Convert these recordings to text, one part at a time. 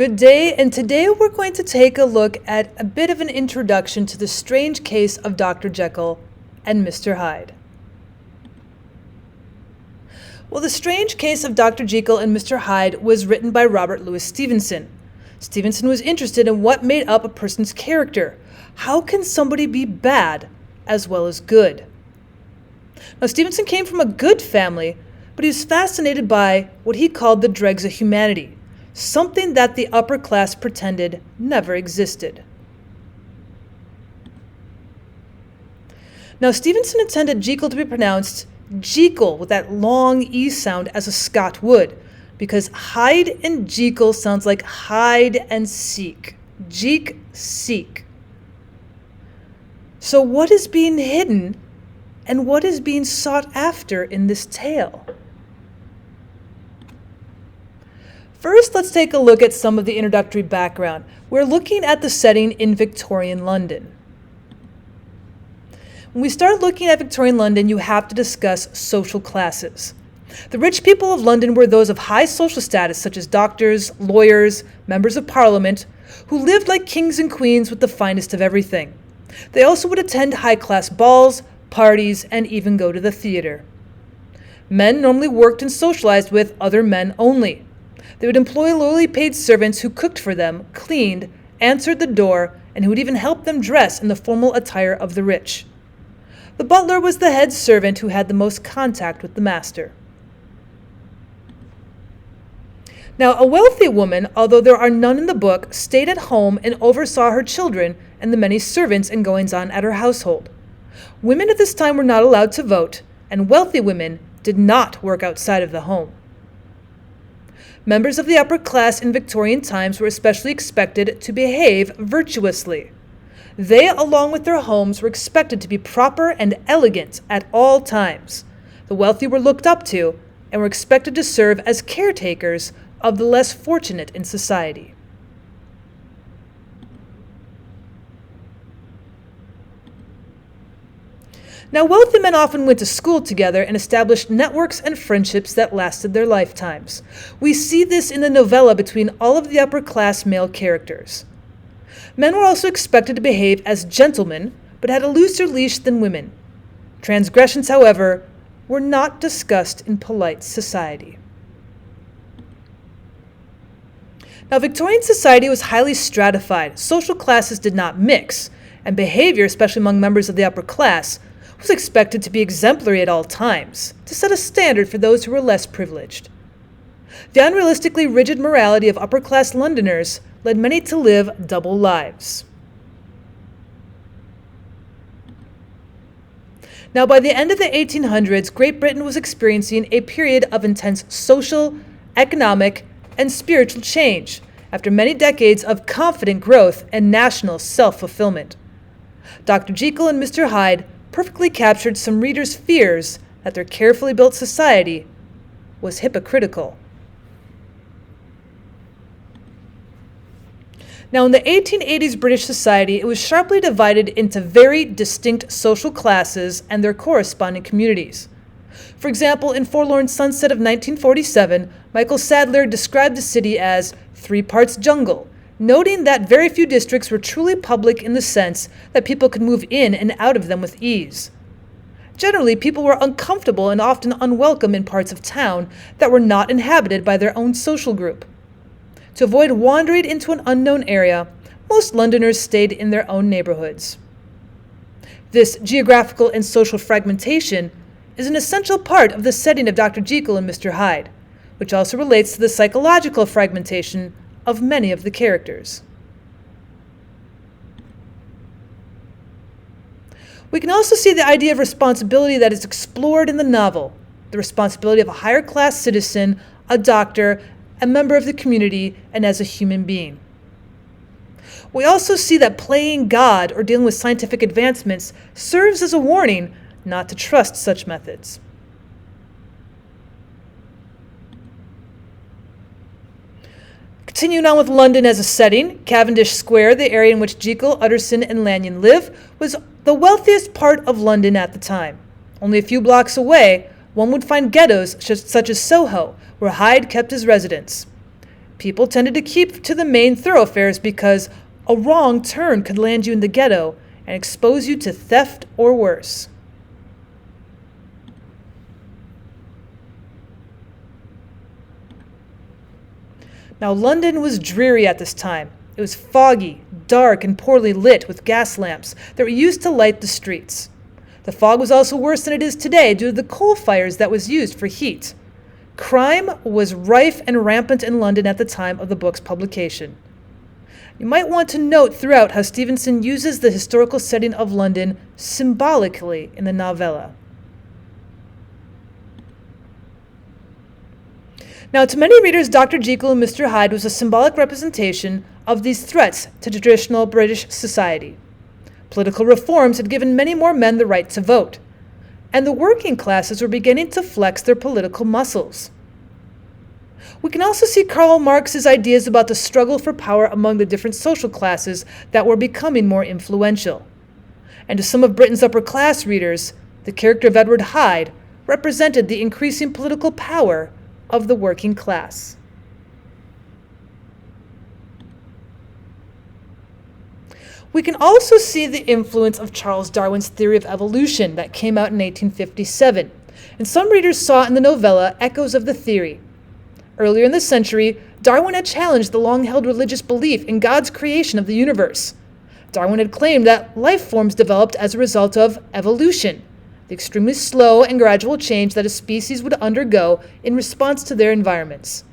Good day, and today we're going to take a look at a bit of an introduction to the strange case of Dr. Jekyll and Mr. Hyde. Well, the strange case of Dr. Jekyll and Mr. Hyde was written by Robert Louis Stevenson. Stevenson was interested in what made up a person's character. How can somebody be bad as well as good? Now, Stevenson came from a good family, but he was fascinated by what he called the dregs of humanity, something that the upper class pretended never existed. Now, Stevenson intended Jekyll to be pronounced Jekyll with that long E sound as a Scot would, because Hyde and Jekyll sounds like hide and seek. Jeek, seek. So what is being hidden and what is being sought after in this tale? First, let's take a look at some of the introductory background. We're looking at the setting in Victorian London. When we start looking at Victorian London, you have to discuss social classes. The rich people of London were those of high social status, such as doctors, lawyers, members of parliament, who lived like kings and queens with the finest of everything. They also would attend high-class balls, parties, and even go to the theater. Men normally worked and socialized with other men only. They would employ lowly paid servants who cooked for them, cleaned, answered the door, and who would even help them dress in the formal attire of the rich. The butler was the head servant who had the most contact with the master. Now, a wealthy woman, although there are none in the book, stayed at home and oversaw her children and the many servants and goings-on at her household. Women at this time were not allowed to vote, and wealthy women did not work outside of the home. Members of the upper class in Victorian times were especially expected to behave virtuously. They, along with their homes, were expected to be proper and elegant at all times. The wealthy were looked up to and were expected to serve as caretakers of the less fortunate in society. Now, wealthy men often went to school together and established networks and friendships that lasted their lifetimes. We see this in the novella between all of the upper-class male characters. Men were also expected to behave as gentlemen, but had a looser leash than women. Transgressions, however, were not discussed in polite society. Now, Victorian society was highly stratified. Social classes did not mix, and behavior, especially among members of the upper class, was expected to be exemplary at all times, to set a standard for those who were less privileged. The unrealistically rigid morality of upper-class Londoners led many to live double lives. Now, by the end of the 1800s, Great Britain was experiencing a period of intense social, economic, and spiritual change after many decades of confident growth and national self-fulfillment. Dr. Jekyll and Mr. Hyde perfectly captured some readers' fears that their carefully built society was hypocritical. Now, in the 1880s British society, it was sharply divided into very distinct social classes and their corresponding communities. For example, in Forlorn Sunset of 1947, Michael Sadleir described the city as 3 parts jungle, noting that very few districts were truly public in the sense that people could move in and out of them with ease. Generally, people were uncomfortable and often unwelcome in parts of town that were not inhabited by their own social group. To avoid wandering into an unknown area, most Londoners stayed in their own neighborhoods. This geographical and social fragmentation is an essential part of the setting of Dr. Jekyll and Mr. Hyde, which also relates to the psychological fragmentation of many of the characters. We can also see the idea of responsibility that is explored in the novel, the responsibility of a higher class citizen, a doctor, a member of the community, and as a human being. We also see that playing God or dealing with scientific advancements serves as a warning not to trust such methods. Continuing on with London as a setting, Cavendish Square, the area in which Jekyll, Utterson, and Lanyon live, was the wealthiest part of London at the time. Only a few blocks away, one would find ghettos such as Soho, where Hyde kept his residence. People tended to keep to the main thoroughfares because a wrong turn could land you in the ghetto and expose you to theft or worse. Now, London was dreary at this time. It was foggy, dark, and poorly lit with gas lamps that were used to light the streets. The fog was also worse than it is today due to the coal fires that was used for heat. Crime was rife and rampant in London at the time of the book's publication. You might want to note throughout how Stevenson uses the historical setting of London symbolically in the novella. Now, to many readers, Dr. Jekyll and Mr. Hyde was a symbolic representation of these threats to traditional British society. Political reforms had given many more men the right to vote, and the working classes were beginning to flex their political muscles. We can also see Karl Marx's ideas about the struggle for power among the different social classes that were becoming more influential. And to some of Britain's upper-class readers, the character of Edward Hyde represented the increasing political power of the working class. We can also see the influence of Charles Darwin's theory of evolution that came out in 1857, and some readers saw in the novella echoes of the theory. Earlier in the century, Darwin had challenged the long-held religious belief in God's creation of the universe. Darwin had claimed that life forms developed as a result of evolution, the extremely slow and gradual change that a species would undergo in response to their environments.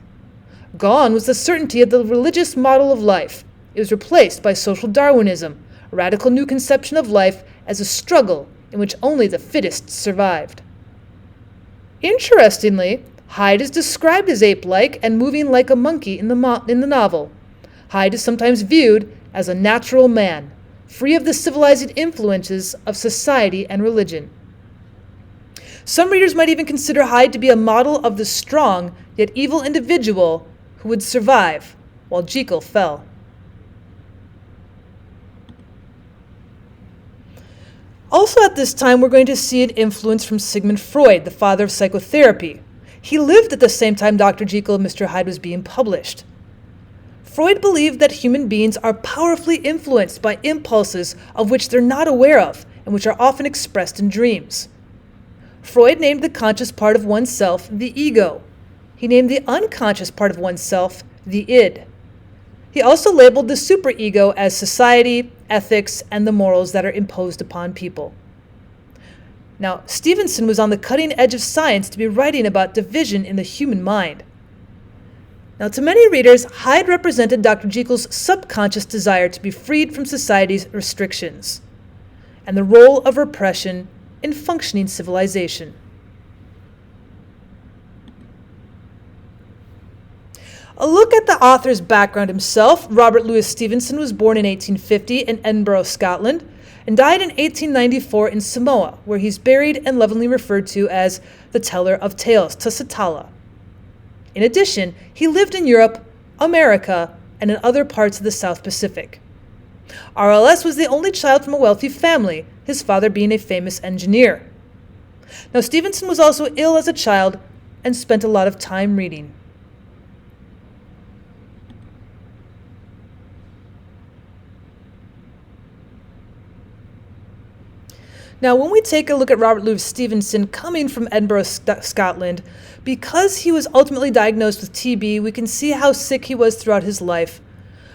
Gone was the certainty of the religious model of life. It was replaced by social Darwinism, a radical new conception of life as a struggle in which only the fittest survived. Interestingly, Hyde is described as ape-like and moving like a monkey in the novel. Hyde is sometimes viewed as a natural man, free of the civilizing influences of society and religion. Some readers might even consider Hyde to be a model of the strong yet evil individual who would survive while Jekyll fell. Also at this time, we're going to see an influence from Sigmund Freud, the father of psychotherapy. He lived at the same time Dr. Jekyll and Mr. Hyde was being published. Freud believed that human beings are powerfully influenced by impulses of which they're not aware of and which are often expressed in dreams. Freud named the conscious part of oneself the ego. He named the unconscious part of oneself the id. He also labeled the superego as society, ethics, and the morals that are imposed upon people. Now, Stevenson was on the cutting edge of science to be writing about division in the human mind. Now, to many readers, Hyde represented Dr. Jekyll's subconscious desire to be freed from society's restrictions and the role of repression in functioning civilization. A look at the author's background himself. Robert Louis Stevenson was born in 1850 in Edinburgh, Scotland, and died in 1894 in Samoa, where he's buried and lovingly referred to as the Teller of Tales, Tusitala. In addition, he lived in Europe, America, and in other parts of the South Pacific. RLS was the only child from a wealthy family, his father being a famous engineer. Now, Stevenson was also ill as a child and spent a lot of time reading. Now, when we take a look at Robert Louis Stevenson coming from Edinburgh, Scotland, because he was ultimately diagnosed with TB, we can see how sick he was throughout his life.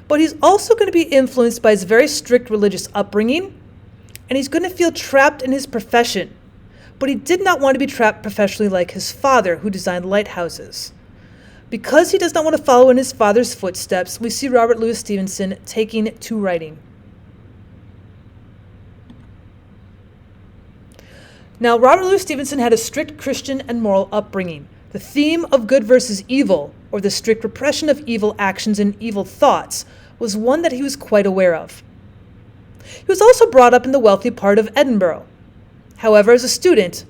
But he's also going to be influenced by his very strict religious upbringing, and he's going to feel trapped in his profession. But he did not want to be trapped professionally like his father, who designed lighthouses. Because he does not want to follow in his father's footsteps, we see Robert Louis Stevenson taking to writing. Now, Robert Louis Stevenson had a strict Christian and moral upbringing. The theme of good versus evil, or the strict repression of evil actions and evil thoughts, was one that he was quite aware of. He was also brought up in the wealthy part of Edinburgh. However, as a student,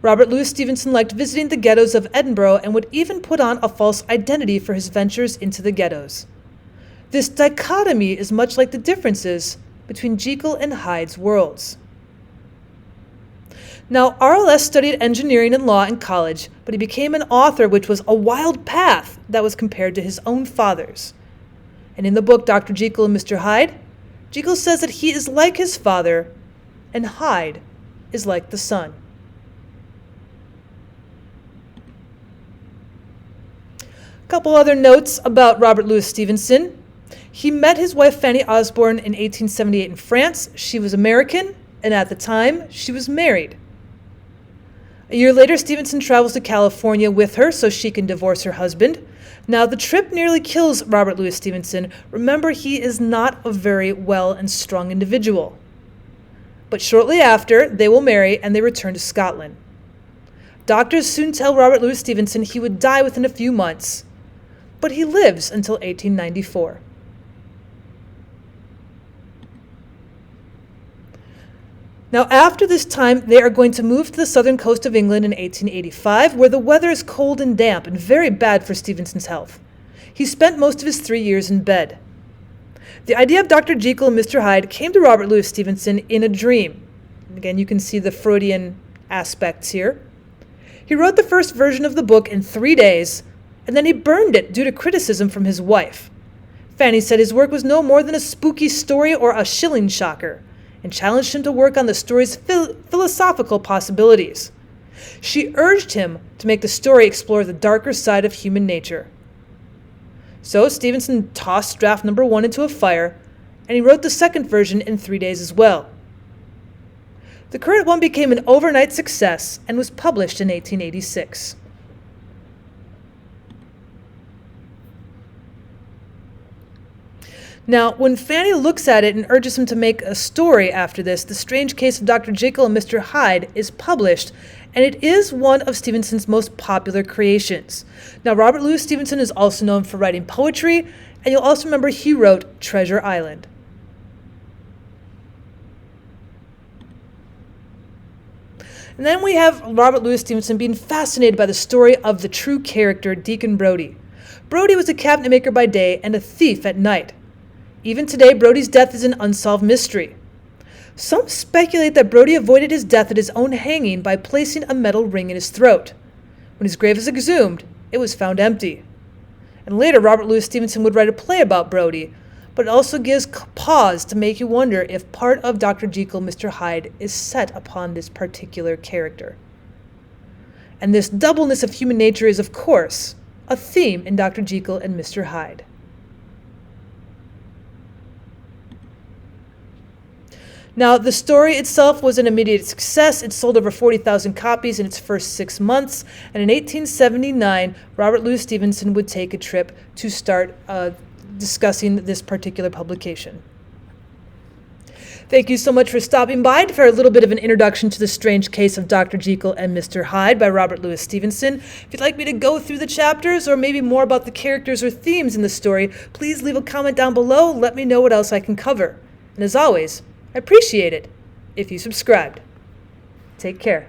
Robert Louis Stevenson liked visiting the ghettos of Edinburgh and would even put on a false identity for his ventures into the ghettos. This dichotomy is much like the differences between Jekyll and Hyde's worlds. Now, RLS studied engineering and law in college, but he became an author, which was a wild path that was compared to his own father's. And in the book Dr. Jekyll and Mr. Hyde, Jekyll says that he is like his father, and Hyde is like the son. A couple other notes about Robert Louis Stevenson. He met his wife Fanny Osborne in 1878 in France. She was American, and at the time, she was married. A year later, Stevenson travels to California with her so she can divorce her husband. Now, the trip nearly kills Robert Louis Stevenson. Remember, he is not a very well and strong individual. But shortly after, they will marry and they return to Scotland. Doctors soon tell Robert Louis Stevenson he would die within a few months, but he lives until 1894. Now, after this time, they are going to move to the southern coast of England in 1885, where the weather is cold and damp and very bad for Stevenson's health. He spent most of his 3 years in bed. The idea of Dr. Jekyll and Mr. Hyde came to Robert Louis Stevenson in a dream. Again, you can see the Freudian aspects here. He wrote the first version of the book in 3 days, and then he burned it due to criticism from his wife. Fanny said his work was no more than a spooky story or a shilling shocker, and challenged him to work on the story's philosophical possibilities. She urged him to make the story explore the darker side of human nature. So Stevenson tossed draft number 1 into a fire, and he wrote the second version in 3 days as well. The current one became an overnight success and was published in 1886. Now, when Fanny looks at it and urges him to make a story after this, The Strange Case of Dr. Jekyll and Mr. Hyde is published, and it is one of Stevenson's most popular creations. Now, Robert Louis Stevenson is also known for writing poetry, and you'll also remember he wrote Treasure Island. And then we have Robert Louis Stevenson being fascinated by the story of the true character, Deacon Brodie. Brodie was a cabinet maker by day and a thief at night. Even today, Brodie's death is an unsolved mystery. Some speculate that Brodie avoided his death at his own hanging by placing a metal ring in his throat. When his grave is exhumed, it was found empty. And later, Robert Louis Stevenson would write a play about Brodie, but it also gives pause to make you wonder if part of Dr. Jekyll, Mr. Hyde is set upon this particular character. And this doubleness of human nature is, of course, a theme in Dr. Jekyll and Mr. Hyde. Now, the story itself was an immediate success. It sold over 40,000 copies in its first 6 months. And in 1879, Robert Louis Stevenson would take a trip to start discussing this particular publication. Thank you so much for stopping by for a little bit of an introduction to The Strange Case of Dr. Jekyll and Mr. Hyde by Robert Louis Stevenson. If you'd like me to go through the chapters or maybe more about the characters or themes in the story, please leave a comment down below. Let me know what else I can cover. And as always, I appreciate it if you subscribed. Take care.